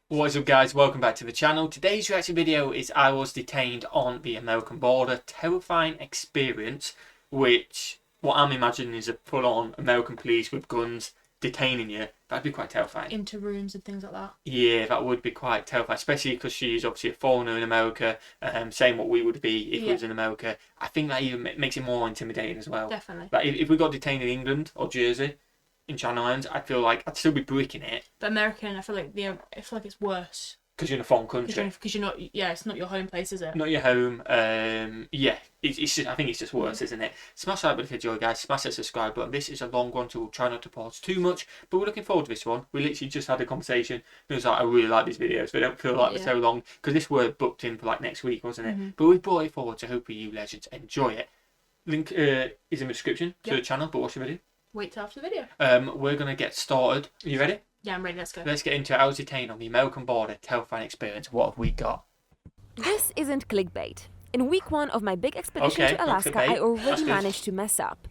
What is up guys, welcome back to the channel. Today's reaction video is I was detained on the American border. Terrifying experience, which what I'm imagining is a full-on American police with guns detaining you. That'd be quite terrifying. Into rooms and things like that. Yeah, that would be quite terrifying, especially because she's obviously a foreigner in America, saying what we would be if we was in America. I think that even makes it more intimidating as well. Definitely. Like if we got detained in England or Jersey, in Channel Islands, I feel like I'd still be bricking it. But American, I feel like it's worse. Because you're in a foreign country. Because you're not. Yeah, it's not your home place, is it? Not your home. Yeah, it's just. I think it's just worse, isn't it? Smash that button if you enjoy, guys. Smash that subscribe button. This is a long one, so we'll try not to pause too much. But we're looking forward to this one. We literally just had a conversation. It was like, I really like these videos, but I don't feel like they're so long because this were booked in for like next week, wasn't it? But we brought it forward, so hopefully you legends enjoy it. Link is in the description to the channel. But watch the video. Wait till after the video. We're gonna get started. Are you ready? Yeah, I'm ready. Let's go. Let's get into it. I was detained on the American border. Terrifying experience. What have we got? This isn't clickbait. In week 1 of my big expedition to Alaska, I already managed to mess up.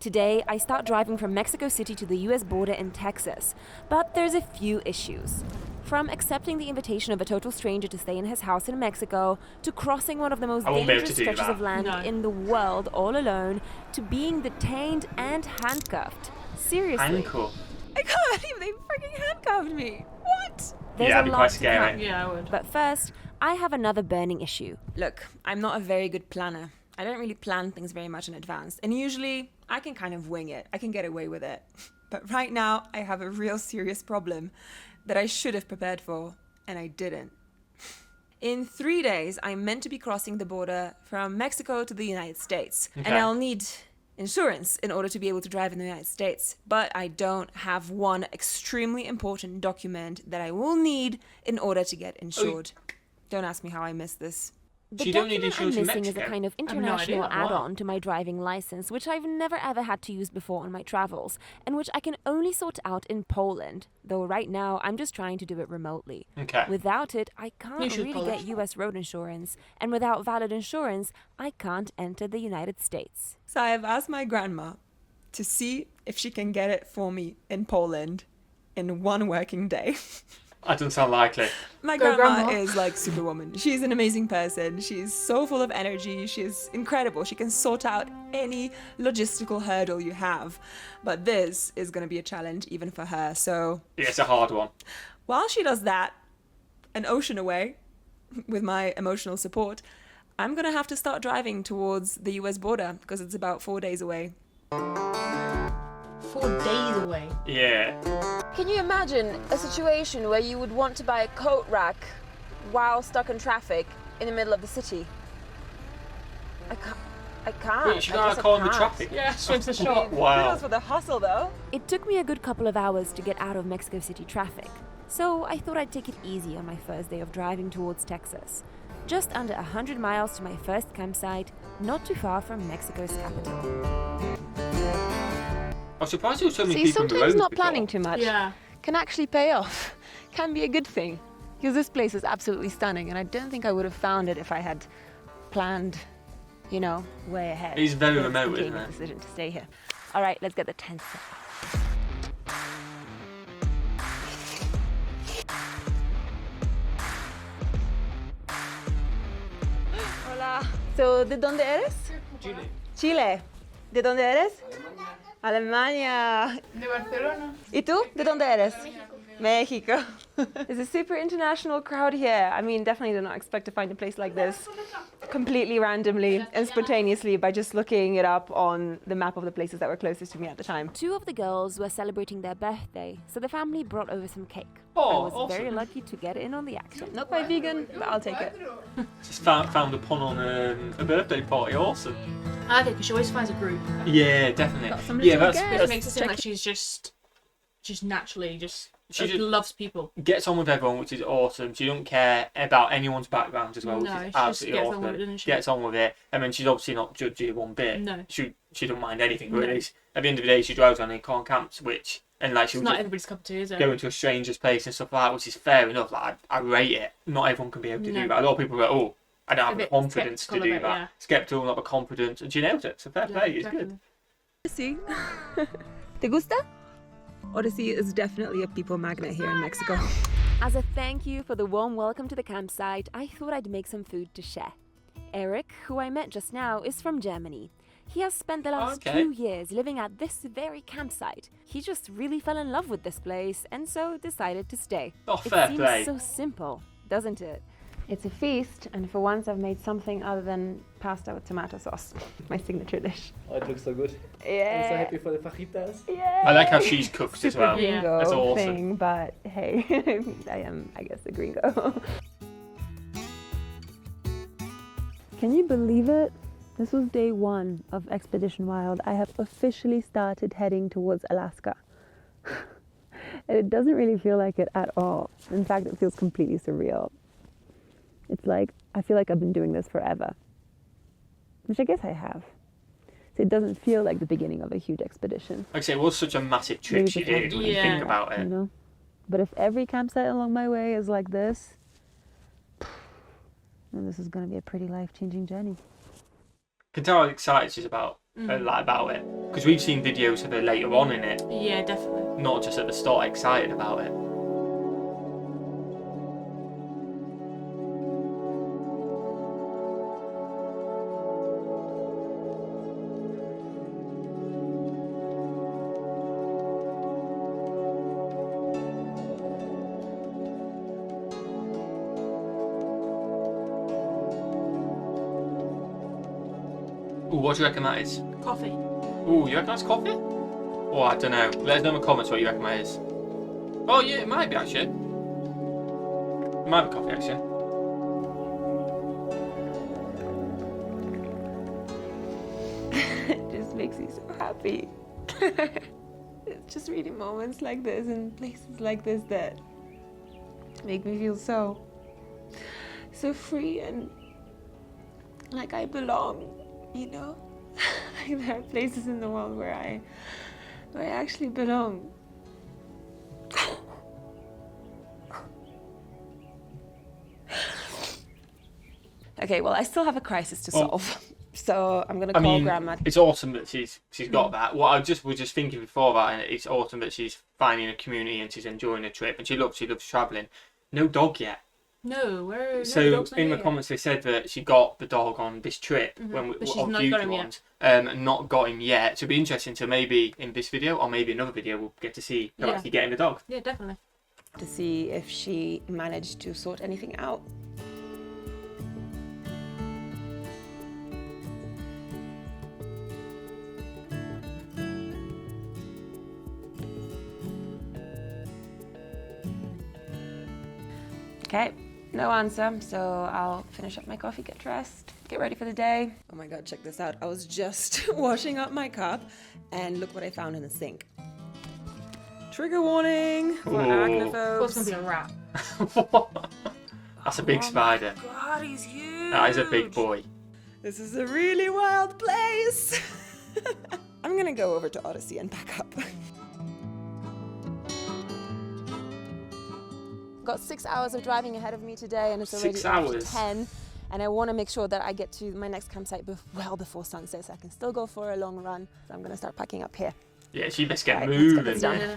Today, I start driving from Mexico City to the US border in Texas. But there's a few issues. From accepting the invitation of a total stranger to stay in his house in Mexico, to crossing one of the most dangerous stretches of land in the world all alone, to being detained and handcuffed. Seriously. Handcuffed? I can't believe they freaking handcuffed me. What? There's That'd be quite scary. come. Yeah, I would. But first, I have another burning issue. Look, I'm not a very good planner. I don't really plan things very much in advance. And usually, I can kind of wing it. I can get away with it. But right now, I have a real serious problem that I should have prepared for, and I didn't. In 3 days, I'm meant to be crossing the border from Mexico to the United States. Okay. And I'll need insurance in order to be able to drive in the United States. But I don't have one extremely important document that I will need in order to get insured. Don't ask me how I missed this. The you don't need document I'm insurance in missing is a Mexico? kind of I have no international idea. add-on to my driving license, which I've never ever had to use before on my travels, and which I can only sort out in Poland, though right now I'm just trying to do it remotely. Okay. Without it, I can't You should really Polish. get US road insurance, and without valid insurance, I can't enter the United States. So I have asked my grandma to see if she can get it for me in Poland in 1 working day. That doesn't sound likely. My Go, grandma Grandma. is like Superwoman. She's an amazing person. She's so full of energy. She's incredible. She can sort out any logistical hurdle you have. But this is going to be a challenge even for her. So Yeah, it's a hard one. while she does that, an ocean away, with my emotional support, I'm going to have to start driving towards the US border because it's about 4 days away. 4 days away. Yeah. Can you imagine a situation where you would want to buy a coat rack while stuck in traffic in the middle of the city? I can't. Wait, you I gotta guess I call in the can't. traffic. Yeah, swim to the shop. Wow. Kudos for the hustle, though. It took me a good couple of hours to get out of Mexico City traffic, so I thought I'd take it easy on my first day of driving towards Texas. Just under 100 miles to my first campsite, not too far from Mexico's capital. I was surprised there were so many See, people on the sometimes roads not before. planning too much Yeah. can actually pay off. Can be a good thing. Because this place is absolutely stunning, and I don't think I would have found it if I had planned, you know, way ahead. It's very It's remote, a isn't it? decision to stay here. All right, let's get the tent set up. Hola. So, ¿de dónde eres? Chile. Chile. ¿De dónde eres? Alemania. De Barcelona. ¿Y tú? ¿De dónde eres? Mexico. There's a super international crowd here. I mean, definitely did not expect to find a place like this completely randomly and spontaneously by just looking it up on the map of the places that were closest to me at the time. 2 of the girls were celebrating their birthday, so the family brought over some cake. Oh, I was very awesome. lucky to get in on the action. Not quite vegan, but I'll take it. Just found a pun on a birthday party. Awesome. I think she always finds a group. Yeah, definitely. Got somebody Yeah, to that's, look at. It that's makes it seem like she's naturally She like, just- loves people. gets on with everyone, which is awesome. She don't care about anyone's background as well, which No, is she just absolutely gets on awesome. with it, doesn't she? Gets on with it. I mean, she's obviously not judgy one bit. No. She don't mind anything really. No. At the end of the day, she drives around in corn camps, which and like she'll It's not just everybody's cup of tea, is it? go into a stranger's place and stuff like that, which is fair enough. Like I rate it. Not everyone can be able to No. do that. A lot of people go, oh, I don't A have the bit confidence to sceptical do of it, that. yeah. Skeptical, not the confidence, and she nailed it. So fair Yeah, play. It's good. definitely. Sí. ¿Te gusta? Odyssey is definitely a people magnet here in Mexico. As a thank you for the warm welcome to the campsite, I thought I'd make some food to share. Eric, who I met just now, is from Germany. He has spent the last 2 years living at this very campsite. He just really fell in love with this place and so decided to stay. Oh, fair play. It seems so simple, doesn't it? It's a feast, and for once I've made something other than pasta with tomato sauce, my signature dish. Oh, it looks so good. Yeah. I'm so happy for the fajitas. Yeah. I like how she's cooked as well. Gringo That's awesome. thing, but hey, I am, I guess, a gringo. Can you believe it? This was day 1 of Expedition Wild. I have officially started heading towards Alaska. And it doesn't really feel like it at all. In fact, it feels completely surreal. It's like, I feel like I've been doing this forever. Which I guess I have. So it doesn't feel like the beginning of a huge expedition. Like I say, it was such a massive trip she did when you think about it. You know? But if every campsite along my way is like this, then this is going to be a pretty life-changing journey. You can tell how excited she's about it. Because we've seen videos of her later on in it. Yeah, definitely. Not just at the start, excited about it. Ooh, what do you reckon that is? Coffee. Ooh, you reckon that's coffee? Oh, I don't know. Let us know in the comments what you reckon that is. Oh, yeah, it might be actually. It might be coffee actually. It just makes me so happy. It's just really moments like this and places like this that make me feel so free and like I belong, you know? Like there are places in the world where I actually belong. Okay, well, I still have a crisis to solve. So I'm gonna call Grandma. It's awesome that she's got that. What I was just thinking before that, and it's awesome that she's finding a community and she's enjoying the trip, and she loves travelling. No dog yet. No, where? So no, dog's not in the here. comments they said that she got the dog on this trip when we But she's on not future got him yet. ones, and not got him yet. So it'd be interesting to maybe in this video or maybe another video we'll get to see her actually getting the dog. Yeah, definitely. To see if she managed to sort anything out. Okay, no answer, so I'll finish up my coffee, get dressed, get ready for the day. Oh my god, check this out. I was just washing up my cup and look what I found in the sink. Trigger warning for arachnophobes. What's gonna be a rat? That's a big spider. God, he's huge. That is a big boy. This is a really wild place. I'm gonna go over to Odyssey and pack up. Got 6 hours of driving ahead of me today, and it's already 6 hours? 10. And I want to make sure that I get to my next campsite well before sunset, so I can still go for a long run. So I'm gonna start packing up here. Yeah, she best get Right, let's get moving. this done. Yeah.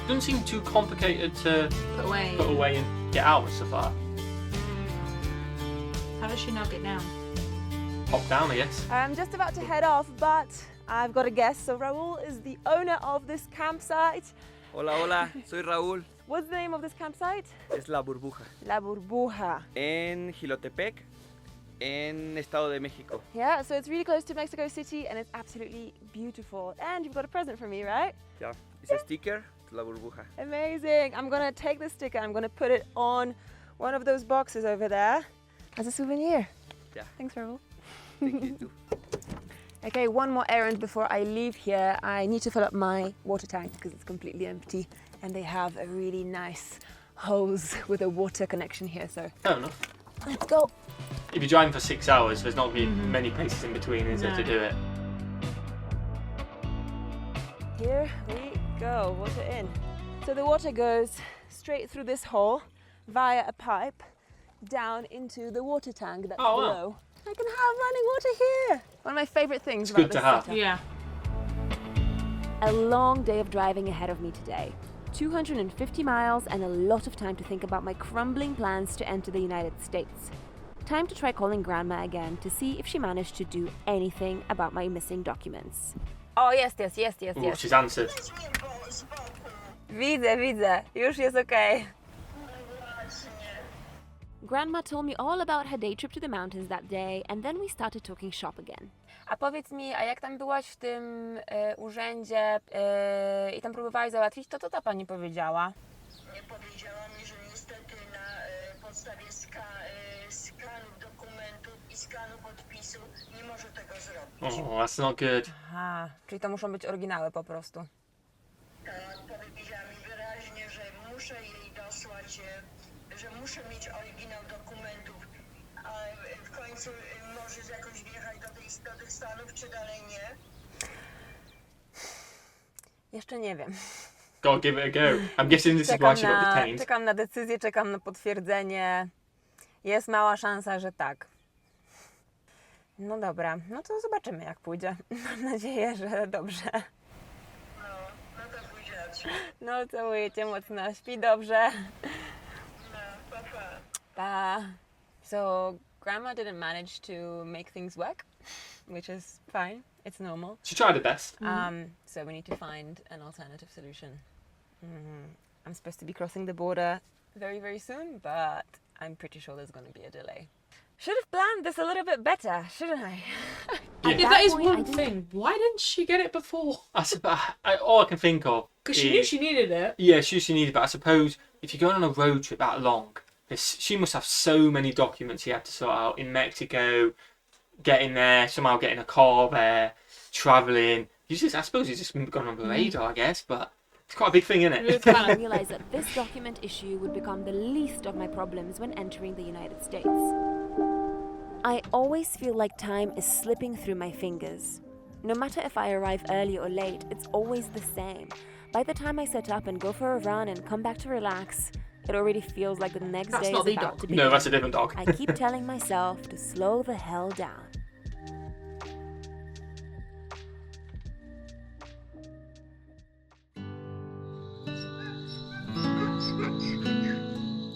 Doesn't seem too complicated to Put away. put away and get out and stuff like that. How does she now get down? Pop down, I guess. I'm just about to head off, but I've got a guest. So Raul is the owner of this campsite. Hola, hola, soy Raúl. What's the name of this campsite? Es La Burbuja. La Burbuja. En Jilotepec, en Estado de México. Yeah, so it's really close to Mexico City and it's absolutely beautiful. And you've got a present for me, right? Yeah, it's a sticker to La Burbuja. Amazing. I'm gonna take the sticker, I'm gonna put it on one of those boxes over there as a souvenir. Yeah. Thanks, Raul. Thank you too. Okay, one more errand before I leave here. I need to fill up my water tank because it's completely empty. And they have a really nice hose with a water connection here, so Fair enough. let's go. If you're driving for 6 hours, there's not going to be many places in between, is there, No. to do it? Here we go, water in. So the water goes straight through this hole via a pipe down into the water tank that's Oh, wow. below. I can have running water here. One of my favorite things It's about good this to have. setup. Yeah. A long day of driving ahead of me today. 250 miles and a lot of time to think about my crumbling plans to enter the United States. Time to try calling Grandma again to see if she managed to do anything about my missing documents. O, jest. Ooh, she's answered. Widzę. Już jest okej. Grandma told me all about her day trip to the mountains that day, and then we started talking shop again. A powiedz mi, a jak tam byłaś w tym urzędzie i tam próbowałaś załatwić, to co ta pani powiedziała? Nie powiedziała mi, że niestety na podstawie skanu dokumentów i skanu podpisu nie może tego zrobić. Oh, that's not good. Aha, czyli to muszą być oryginały po prostu. Tak, powiedziała mi wyraźnie, że muszę jej dosłać, że muszę mieć oryginał dokumentów, a w końcu może jakoś wjechać do tych Stanów, czy dalej nie? Jeszcze nie wiem. Gotta give it a go. I'm guessing this is why she got detained. Czekam na decyzję, czekam na potwierdzenie. Jest mała szansa, że tak. No dobra, no to zobaczymy jak pójdzie. Mam nadzieję, że dobrze. No to buziaczki. No całuję cię mocno, śpi dobrze. No, pa, pa. Pa. So, Grandma didn't manage to make things work, which is fine. It's normal. She tried her best. So we need to find an alternative solution. I'm supposed to be crossing the border very, very soon, but I'm pretty sure there's going to be a delay. Should have planned this a little bit better, shouldn't I? Yeah, that is one thing. Why didn't she get it before? All I can think of Because she knew she needed it. Yeah, she needed it, but I suppose if you're going on a road trip that long, she must have so many documents she had to sort out in Mexico, getting there, somehow getting a car there, travelling. I suppose it's just gone on the radar, I guess, but it's quite a big thing, isn't it? I realized that this document issue would become the least of my problems when entering the United States. I always feel like time is slipping through my fingers. No matter if I arrive early or late, it's always the same. By the time I set up and go for a run and come back to relax, it already feels like the next That's day not is the about dog. to begin. No, that's a different dog. I keep telling myself to slow the hell down.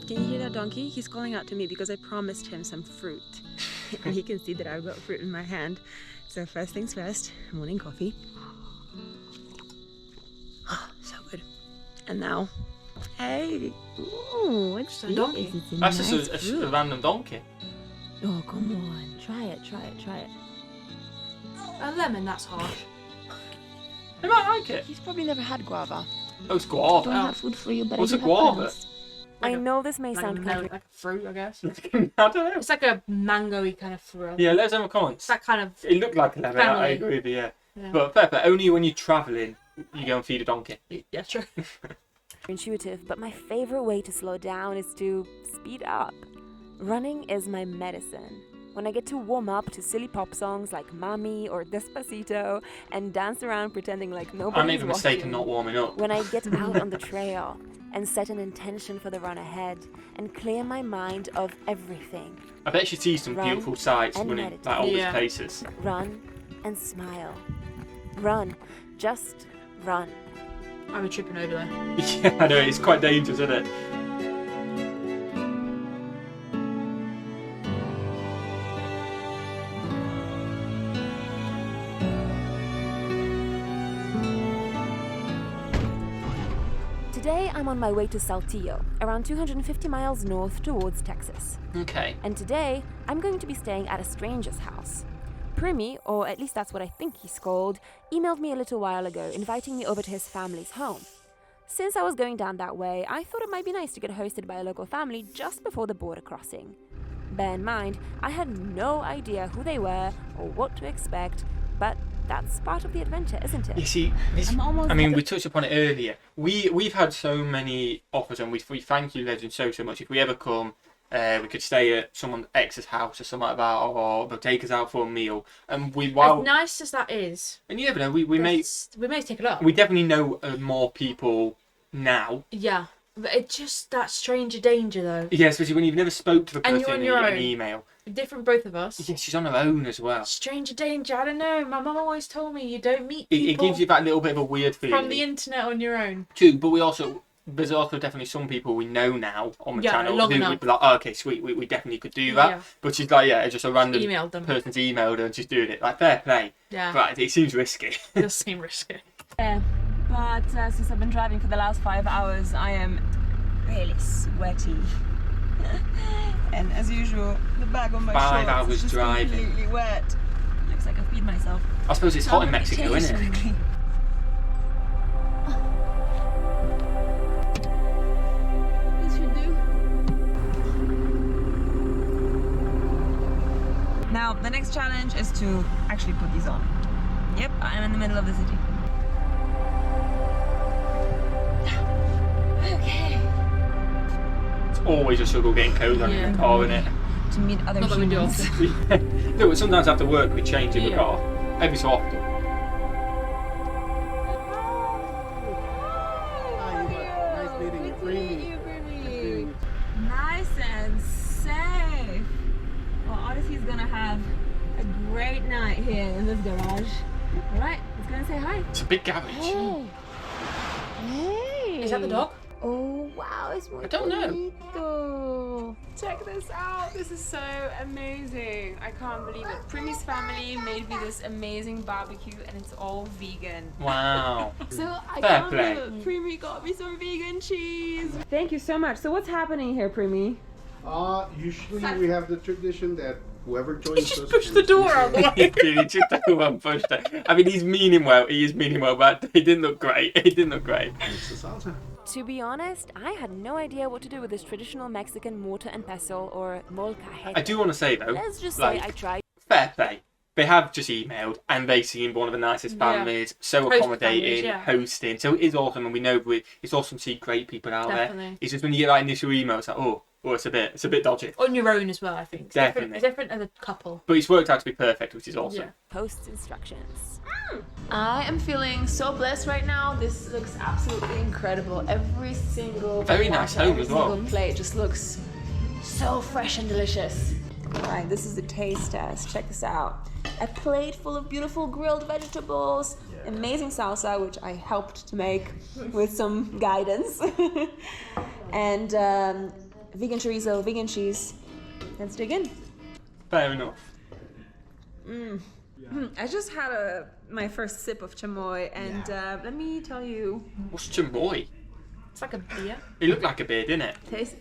Can you hear that donkey? He's calling out to me because I promised him some fruit. And he can see that I've got fruit in my hand. So first things first, morning coffee. Oh, so good. And now, hey, ooh, what's a this? donkey. It's a That's nice just a fruit. random donkey. Oh, come on, try it. A lemon, that's harsh. They might like it. He's probably never had guava. Oh, it's guava. Don't have food for you, but What's I a do guava? have plans. I know this may Like a, sound melon, like a fruit, I guess. I don't know. It's like a mango-y kind of fruit. Yeah, let us know in the comments. It's that kind of... It looked like a lemon, I Family. agree with you, yeah. Yeah. But Pepper, only when you're travelling, you go and feed a donkey. Yeah, true. Intuitive, but my favorite way to slow down is to speed up. Running is my medicine. When I get to warm up to silly pop songs like Mami or Despacito and dance around pretending like nobody's I made the mistake of watching. not warming up. When I get out on the trail and set an intention for the run ahead and clear my mind of everything. I bet you see some Run beautiful sights and running meditate. like all these Yeah. places. Run and smile. Run. Just run. I'm tripping over there. Yeah, I know, it's quite dangerous, isn't it? Today I'm on my way to Saltillo, around 250 miles north towards Texas. Okay. And today I'm going to be staying at a stranger's house. Primi, or at least that's what I think he's called, emailed me a little while ago inviting me over to his family's home. Since I was going down that way, I thought it might be nice to get hosted by a local family just before the border crossing. Bear in mind, I had no idea who they were or what to expect, but that's part of the adventure, isn't it? You see, this, I mean, we touched upon it earlier. We've had so many offers, and we thank you, Legend, so much. If we ever come, we could stay at someone X's house or something like that, or they'll take us out for a meal. And As nice as that is, and you never know, we may we may take it up. we definitely know more people now. Yeah. But it's just that stranger danger, though. Yeah, especially when you've never spoke to the person And you're on your in own. an email. Different, both of us. Yeah, she's on her own as well. Stranger danger, I don't know. My mum always told me you don't meet It people gives you that little bit of a weird feeling. from the internet on your own. True, but there's also definitely some people we know now on the channel who would be like, oh, okay, sweet, we definitely could do that. Yeah. But she's like, yeah, just a random person's emailed her and she's doing it. Like, fair play. Yeah. But it seems risky. It does seem risky. Yeah, but since I've been driving for the last 5 hours, I am really sweaty. And as usual, the bag on my shorts 5 hours is just driving. completely wet. Looks like I've peed myself. I suppose it's hot in Mexico, isn't it? This should do. Now, the next challenge is to actually put these on. Yep, I am in the middle of the city. Okay. It's always a struggle getting codes on in the car, isn't it? To meet other Not that we do humans. often. No, but sometimes after work we change in the Yeah. car. Every so often. Nice meeting you, Primi. Nice and safe. Well, Odyssey's gonna have a great night here in this garage. All right, let's go and say hi. It's a big garage. Hey. Is that the dog? Oh wow, it's muy I don't know. bonito. Check this out. This is so amazing. I can't believe it. Primi's family made me this amazing barbecue and it's all vegan. Wow. So I Fair can't play. believe it. Primi got me some vegan cheese. Thank you so much. So what's happening here, Primi? Usually we have the tradition that whoever joins us... Push the door out the way. He just took one pushed it. I mean, he's meaning well. He is meaning well, but it didn't look great. It didn't look great. It's the salsa. To be honest, I had no idea what to do with this traditional Mexican mortar and pestle or molcajete. I do want to say though, Let's just like, say I tried. fair play. They have just emailed and they seem one of the nicest families, so Host accommodating, families, yeah. hosting. So it is awesome, and we know it's awesome to see great people out there. Definitely. It's just when you get that initial email, it's like, oh, it's a bit dodgy. On your own as well, I think. It's Definitely. different as a couple. But it's worked out to be perfect, which is awesome. Yeah. Post instructions. I am feeling so blessed right now. This looks absolutely incredible. Every single Very nice platter, home every as well. single plate just looks so fresh and delicious. Alright, this is the taste test. Check this out. A plate full of beautiful grilled vegetables, amazing salsa, which I helped to make with some guidance, and vegan chorizo, vegan cheese. Let's dig in. Fair enough. I just had my first sip of chamoy, and let me tell you, What's chamoy? It's like a beer. It looked like a beer, didn't it? tastes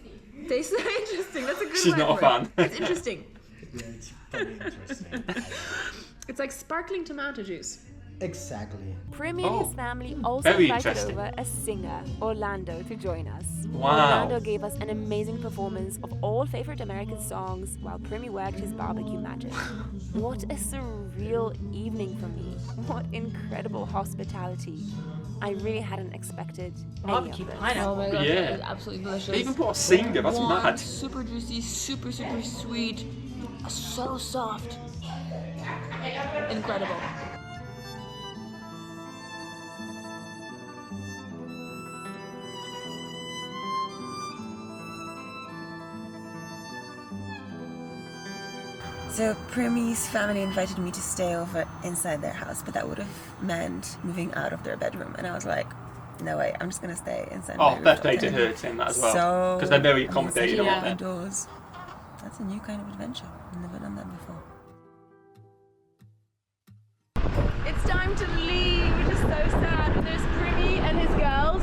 interesting. That's a good She's word not a for it. fan. It's interesting. Yeah, it's very interesting. It's like sparkling tomato juice. Exactly. Primi and his family also very invited interesting. over a singer, Orlando, to join us. Wow. Orlando gave us an amazing performance of all favorite American songs while Primi worked his barbecue magic. What a surreal evening for me. What incredible hospitality. I really hadn't expected any Barbecue of this. pineapple. Oh my gosh, Yeah. that is absolutely delicious. They even put a singer, that's Warm, mad. super juicy, super sweet, so soft. Incredible. So Primi's family invited me to stay over inside their house, but that would have meant moving out of their bedroom, and I was like, no way, I'm just gonna stay inside my Oh, room. fair play to her saying that as well. So Because they're very accommodating, I'm aren't they? indoors. That's a new kind of adventure. I've never done that before. It's time to leave, which is so sad. But there's Primi and his girls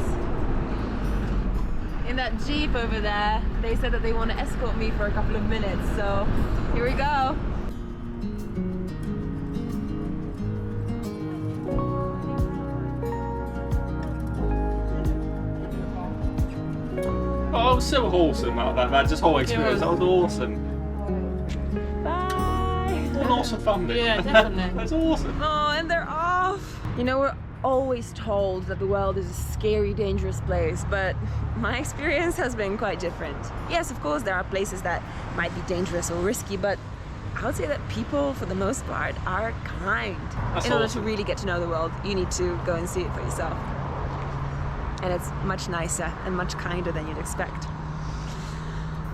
in that Jeep over there. They said that they want to escort me for a couple of minutes, so here we go. Oh, it was so wholesome out of that just whole experience. That was awesome. Bye! What an awesome family. Yeah, definitely. That's awesome. Oh, and they're off! You know, we're always told that the world is a scary, dangerous place, but my experience has been quite different. Yes, of course, there are places that might be dangerous or risky, but I would say that people, for the most part, are kind. That's In order awesome. to really get to know the world, you need to go and see it for yourself. and it's much nicer and much kinder than you'd expect.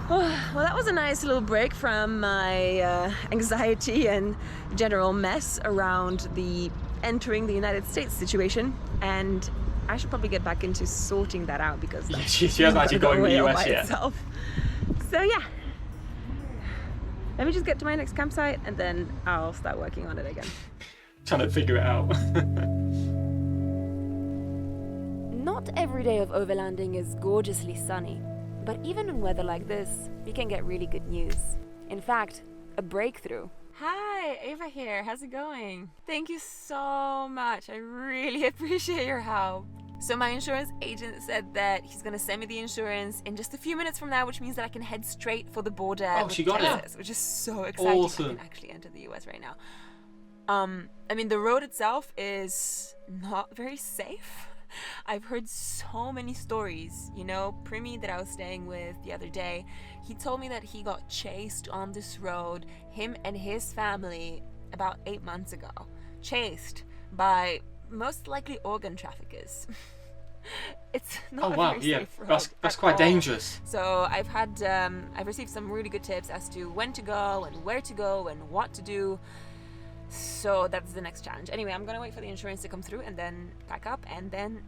Well, that was a nice little break from my anxiety and general mess around the entering the United States situation, and I should probably get back into sorting that out because she hasn't actually got in the US yet. Itself. So yeah, let me just get to my next campsite and then I'll start working on it again. Trying to figure it out. Not every day of overlanding is gorgeously sunny, but even in weather like this, we can get really good news. In fact, a breakthrough. Hi, Ava here. How's it going? Thank you so much. I really appreciate your help. So my insurance agent said that he's going to send me the insurance in just a few minutes from now, which means that I can head straight for the border with she got Texas, it. which is so exciting. Awesome. I can actually enter the US right now. I mean, the road itself is not very safe. I've heard so many stories. You know, Primi that I was staying with the other day, he told me that he got chased on this road, him and his family, about 8 months ago. Chased by most likely organ traffickers. It's not a very safe road that's quite dangerous. So I've received some really good tips as to when to go and where to go and what to do. So that's the next challenge. Anyway, I'm gonna wait for the insurance to come through and then pack up and then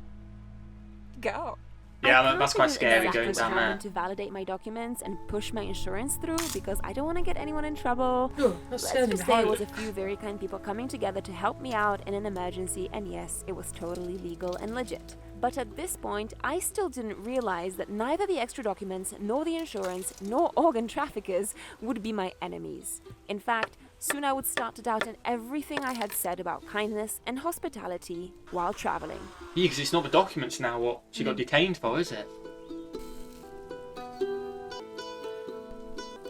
go. Yeah, that's quite scary going down there. To validate my documents and push my insurance through because I don't want to get anyone in trouble. Let's just say it was a few very kind people coming together to help me out in an emergency, and yes, it was totally legal and legit. But at this point, I still didn't realize that neither the extra documents, nor the insurance, nor organ traffickers would be my enemies. In fact, soon I would start to doubt in everything I had said about kindness and hospitality while traveling. Yeah, because it's not the documents now what she got detained for, is it?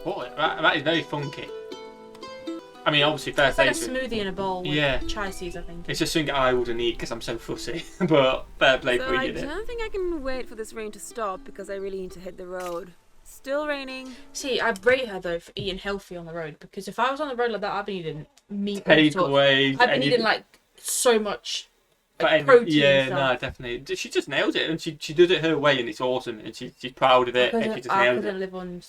What? That is very funky. I mean, obviously, it's like a smoothie in a bowl with chai seeds, I think. It's just something I wouldn't eat because I'm so fussy. But fair play for you. I don't think I can wait for this rain to stop because I really need to hit the road. Still raining. See, I rate her though for eating healthy on the road, because if I was on the road like that, I'd be eating meat. Takeaways. I'd be eating like so much protein. Yeah, no, definitely. She just nailed it, and she did it her way, and it's awesome, and she's proud of it. And she just I nailed couldn't it. live on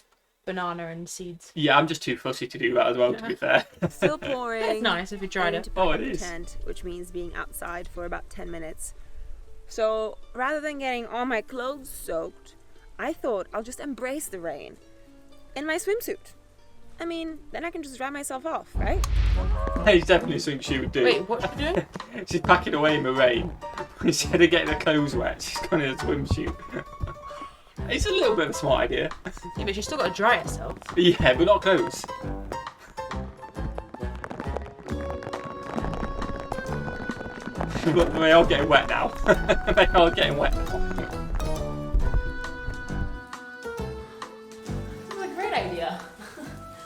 banana and seeds. Yeah, I'm just too fussy to do that as well. To be fair. Still pouring. It's nice if you tried it. Oh, it is. Tent, which means being outside for about 10 minutes. So rather than getting all my clothes soaked, I thought I'll just embrace the rain in my swimsuit. I mean, then I can just dry myself off, right? It's definitely something she would do. Wait, what you doing? She's packing away in the rain. Instead of getting her clothes wet, she's gone in a swimsuit. It's a little bit of a smart idea. Yeah, but she's still got to dry herself. Yeah, but not clothes. Look, they are getting wet now. They are getting wet now. That's a great idea.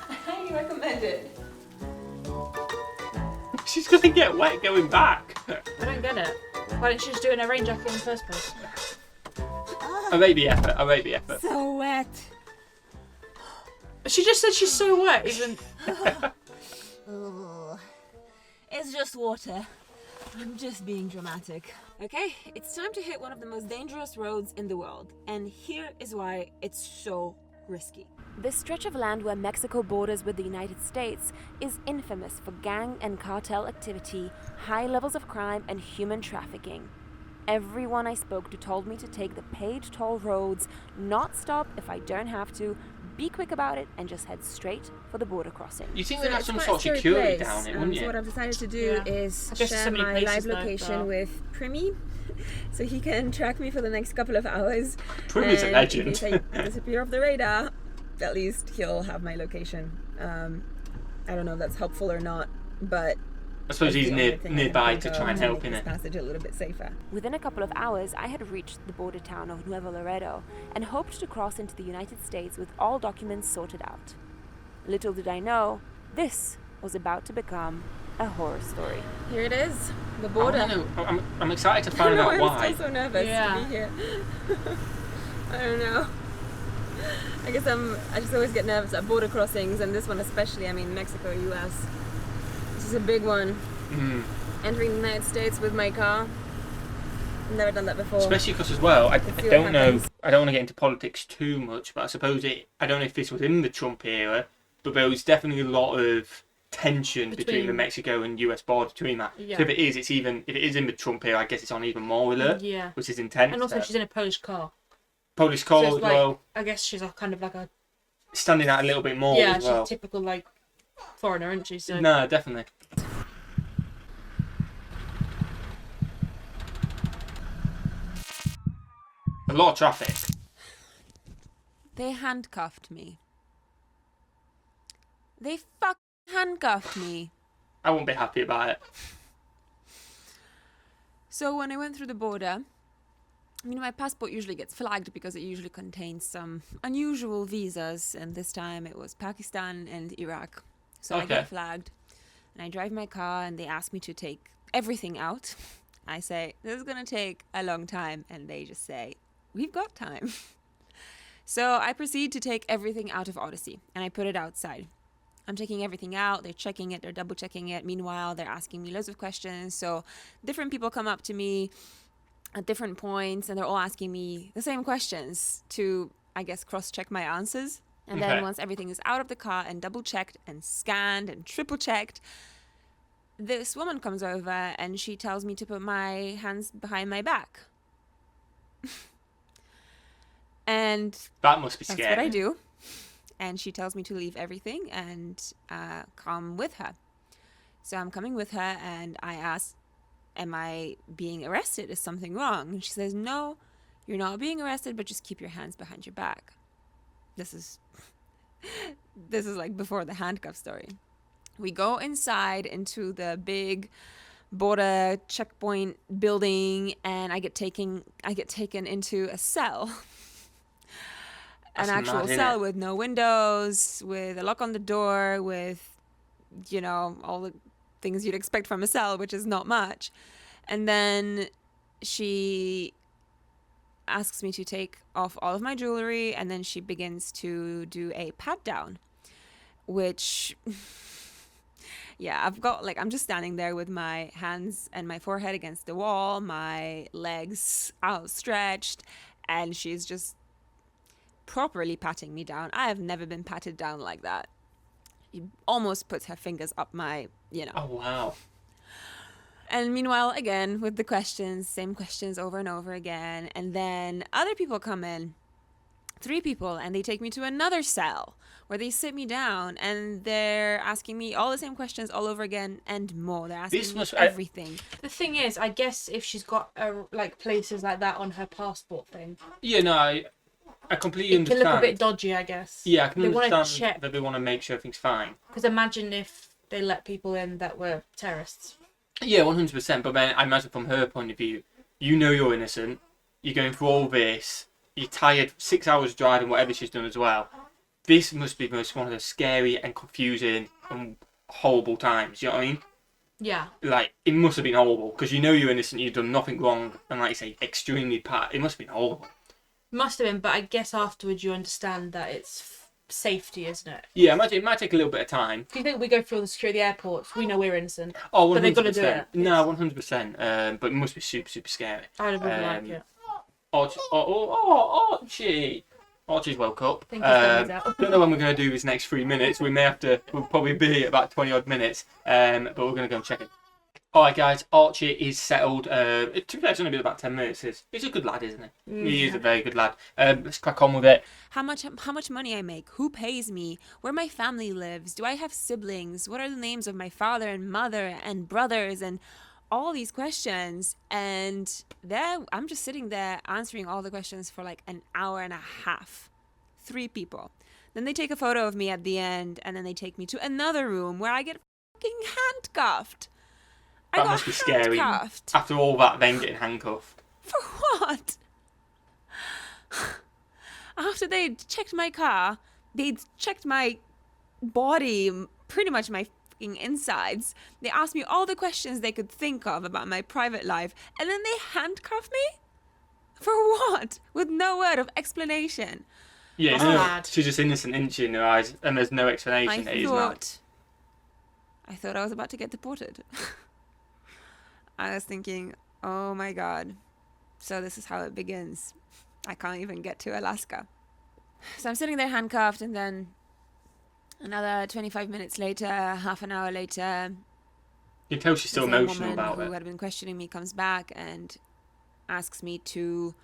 I highly recommend it. She's gonna get wet going back. I don't get it. Why didn't she just do it in a rain jacket in the first place? I rate the effort. So wet. She just said she's so wet, even. It's just water. I'm just being dramatic. Okay, it's time to hit one of the most dangerous roads in the world. And here is why it's so risky. This stretch of land where Mexico borders with the United States is infamous for gang and cartel activity, high levels of crime, and human trafficking. Everyone I spoke to told me to take the paid toll roads, not stop if I don't have to, be quick about it, and just head straight for the border crossing. You think they'd have some sort of security down it, wouldn't you? So what I've decided to do is share my live location with Primi, so he can track me for the next couple of hours. Primi's a legend. In case I disappear off the radar, at least he'll have my location. I don't know if that's helpful or not, but I suppose he's nearby to try and help in it. Passage a little bit safer. Within a couple of hours, I had reached the border town of Nuevo Laredo and hoped to cross into the United States with all documents sorted out. Little did I know, this was about to become a horror story. Here it is, the border. I'm excited to find out why. I'm still so nervous to be here. I don't know. I guess I just always get nervous at border crossings, and this one especially. I mean, Mexico, US. This is a big one. Entering the United States with my car. never done that before. Especially because as well, I Let's see what don't know. happens. I don't want to get into politics too much, but I suppose I don't know if this was in the Trump era, but there was definitely a lot of tension between the Mexico and US border between that. Yeah. So if it is in the Trump era, I guess it's on even more alert. Yeah. Which is intense. And also, she's in a Polish car. Polish car So as well. I guess she's kind of like a. Standing out a little bit more as well. Yeah, she's typical like foreigner, isn't she? So. No, definitely. A lot of traffic. They handcuffed me. They handcuffed me. I won't be happy about it. So when I went through the border, my passport usually gets flagged because it usually contains some unusual visas, and this time it was Pakistan and Iraq. So I get flagged, and I drive my car, and they ask me to take everything out. I say, this is going to take a long time, and they just say, we've got time. So I proceed to take everything out of Odyssey, and I put it outside. I'm taking everything out, they're checking it, they're double checking it. Meanwhile, they're asking me loads of questions. So different people come up to me at different points, and they're all asking me the same questions to, I guess, cross-check my answers. And then once everything is out of the car and double-checked and scanned and triple-checked, this woman comes over and she tells me to put my hands behind my back. And that must be scary. That's what I do. And she tells me to leave everything and come with her. So I'm coming with her, and I ask, am I being arrested? Is something wrong? And she says, no, you're not being arrested, but just keep your hands behind your back. This is like before the handcuff story. We go inside into the big border checkpoint building, and I get taken into a cell. An actual cell with no windows, with a lock on the door, with, all the things you'd expect from a cell, which is not much. And then she asks me to take off all of my jewelry, and then she begins to do a pat down, which, I'm just standing there with my hands and my forehead against the wall, my legs outstretched, and she's just properly patting me down. I have never been patted down like that. She almost puts her fingers up my, Oh, wow. And meanwhile, again, with the questions, same questions over and over again. And then other people come in, 3 people, and they take me to another cell where they sit me down, and they're asking me all the same questions all over again and more. They're asking me everything. The thing is, I guess if she's got places like that on her passport thing. Yeah, no, I completely understand. It can look a bit dodgy, I guess. Yeah, I can understand that they want to make sure everything's fine. Because imagine if they let people in that were terrorists. Yeah, 100%. But then I imagine from her point of view, you're innocent. You're going through all this. You're tired. 6 hours driving, whatever she's done as well. This must be one of the scary and confusing and horrible times. You know what I mean? Yeah. It must have been horrible because you're innocent. You've done nothing wrong, and like you say, extremely It must have been horrible. Must have been, but I guess afterwards you understand that it's safety, isn't it? Yeah, it might take a little bit of time. Do you think we go through all the security airports? We know we're innocent. Oh, 100%. But they've got to do it. No, 100%. But it must be super, super scary. I would like it. Archie. Archie's woke up. Think he's done his out. Don't know when we're going to do this next 3 minutes. We'll probably be at about 20 odd minutes. But we're going to go and check it. Alright guys, Archie is settled. To be fair, it's only been about 10 minutes. He's a good lad, isn't he? Mm. He is a very good lad. Let's crack on with it. How much money I make? Who pays me? Where my family lives? Do I have siblings? What are the names of my father and mother and brothers? And all these questions. And then I'm just sitting there answering all the questions for like an hour and a half. 3 people. Then they take a photo of me at the end, and then they take me to another room where I get fucking handcuffed. That must be scary. After all that, then getting handcuffed. For what? After they checked my car, they checked my body, pretty much my fucking insides. They asked me all the questions they could think of about my private life, and then they handcuffed me? For what? With no word of explanation. Yeah, she's just innocent, isn't she, in her eyes? And there's no explanation that he's not. I thought I was about to get deported. I was thinking, oh my god, So this is how it begins. I can't even get to Alaska. So I'm sitting there handcuffed, and then another 25 minutes later, half an hour later, you can tell she's still emotional about it. Who had been questioning me comes back and asks me to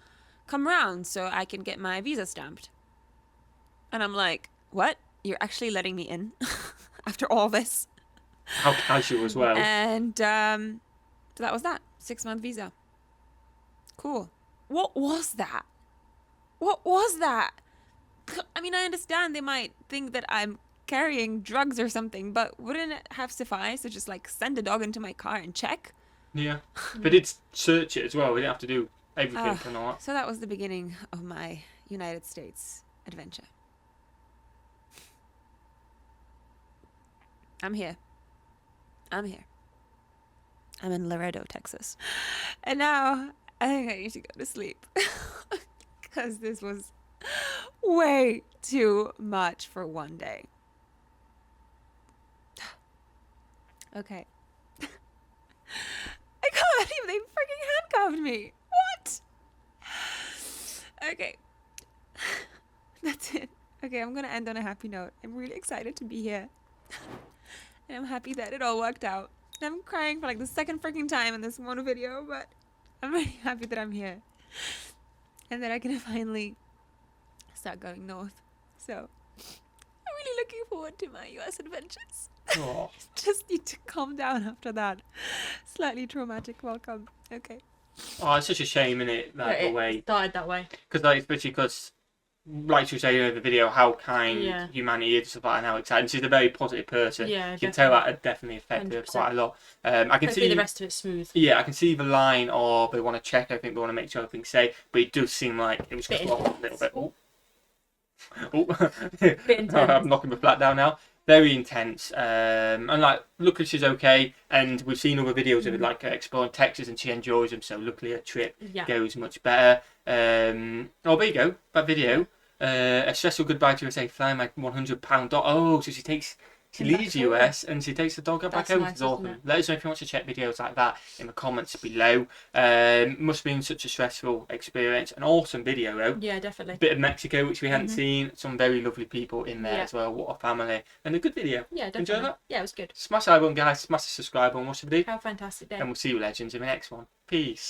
come round so I can get my visa stamped. And I'm like, what? You're actually letting me in after all this? How casual as well. And so that was that. 6-month visa. Cool. What was that? What was that? I mean, I understand they might think that I'm carrying drugs or something, but wouldn't it have sufficed to just like send a dog into my car and check? Yeah. But it's search it as well. We didn't have to do everything and all that. So that was the beginning of my United States adventure. I'm here. I'm in Laredo, Texas. And now I think I need to go to sleep. Because this was way too much for one day. Okay. I can't believe they freaking handcuffed me. What? Okay. That's it. Okay, I'm gonna end on a happy note. I'm really excited to be here. And I'm happy that it all worked out. I'm crying for like the second freaking time in this one video, but I'm really happy that I'm here. And that I can finally start going north. So, I'm really looking forward to my US adventures. Oh. Just need to calm down after that slightly traumatic welcome. Okay. Oh, it's such a shame, isn't it? That the way it started that way. Because, like, especially because, like you say in the video, how kind humanity is, stuff like that, and how exciting. She's a very positive person. Yeah, you can tell that it definitely affected her quite a lot. I can see the rest of it smooth. Yeah, I can see the line of they want to check everything, they want to make sure everything's safe, but it does seem like it was just a little bit. Bit intense. I'm knocking the flat down now. Very intense, and like luckily she's okay, and we've seen other videos of it like exploring Texas and she enjoys them, so luckily her trip goes much better. Oh, there you go, that video. A stressful goodbye to USA, flying my £100 dog. Oh, so she leaves the US and she takes the dog back home. It's awesome. Let us know if you want to check videos like that in the comments below. Must have been such a stressful experience. An awesome video though. Yeah, definitely. Bit of Mexico which we hadn't seen. Some very lovely people in there as well. What a family. And a good video. Yeah, definitely. Enjoy that? Yeah, it was good. Smash that button, guys. Smash the subscribe button. What's the video? Have a fantastic day. And we'll see you legends in the next one. Peace.